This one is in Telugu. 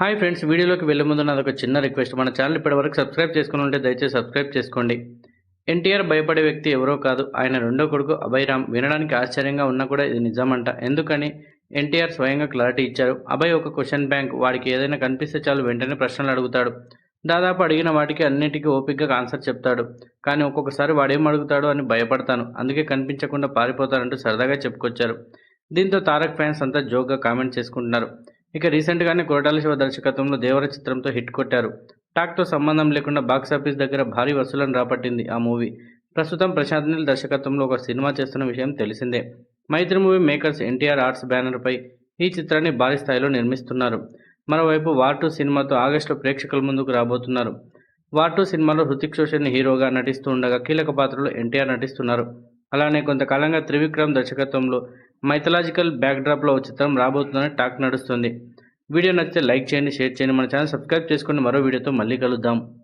హాయ్ ఫ్రెండ్స్, వీడియోలోకి వెళ్ళే ముందు నాదొక చిన్న రిక్వెస్ట్. మన ఛానల్ ఇప్పటివరకు సబ్స్క్రైబ్ చేసుకుని ఉంటే దయచేసి సబ్స్క్రైబ్ చేసుకోండి. ఎన్టీఆర్ భయపడే వ్యక్తి ఎవరో కాదు, ఆయన రెండో కొడుకు అభయ్ రామ్. వినడానికి ఆశ్చర్యంగా ఉన్నా కూడా ఇది నిజమంట. ఎందుకని ఎన్టీఆర్ స్వయంగా క్లారిటీ ఇచ్చారు. అభయ్ ఒక క్వశ్చన్ బ్యాంక్. వాడికి ఏదైనా కనిపిస్తే చాలు వెంటనే ప్రశ్నలు అడుగుతాడు. దాదాపు అడిగిన వాటికి అన్నిటికీ ఓపికగా ఆన్సర్ చెప్తాడు. కానీ ఒక్కొక్కసారి వాడేం అడుగుతాడో అని భయపడతాను, అందుకే కనిపించకుండా పారిపోతానంటూ సరదాగా చెప్పుకొచ్చారు. దీంతో తారక్ ఫ్యాన్స్ అంతా జోక్గా కామెంట్ చేసుకుంటున్నారు. ఇక రీసెంట్గానే కొరటాల శివ దర్శకత్వంలో దేవర చిత్రంతో హిట్ కొట్టారు. టాక్తో సంబంధం లేకుండా బాక్సాఫీస్ దగ్గర భారీ వసూలను రాబట్టింది ఆ మూవీ. ప్రస్తుతం ప్రశాంత్ నీల్ దర్శకత్వంలో ఒక సినిమా చేస్తున్న విషయం తెలిసిందే. మైత్రి మూవీ మేకర్స్ ఎన్టీఆర్ ఆర్ట్స్ బ్యానర్పై ఈ చిత్రాన్ని భారీ స్థాయిలో నిర్మిస్తున్నారు. మరోవైపు వార్ 2 సినిమాతో ఆగస్టులో ప్రేక్షకుల ముందుకు రాబోతున్నారు. వార్ 2 సినిమాలో హృతిక్ రోషన్ హీరోగా నటిస్తూ ఉండగా కీలక పాత్రలో ఎన్టీఆర్ నటిస్తున్నారు. అలానే కొంతకాలంగా త్రివిక్రమ్ దర్శకత్వంలో మైథలాజికల్ బ్యాక్డ్రాప్లో ఓ చిత్రం రాబోతుందని టాక్ నడుస్తుంది. వీడియో నచ్చితే లైక్ చేయండి, షేర్ చేయండి. మన ఛానల్ సబ్స్క్రైబ్ చేసుకుని మరో వీడియోతో మళ్ళీ కలుద్దాం.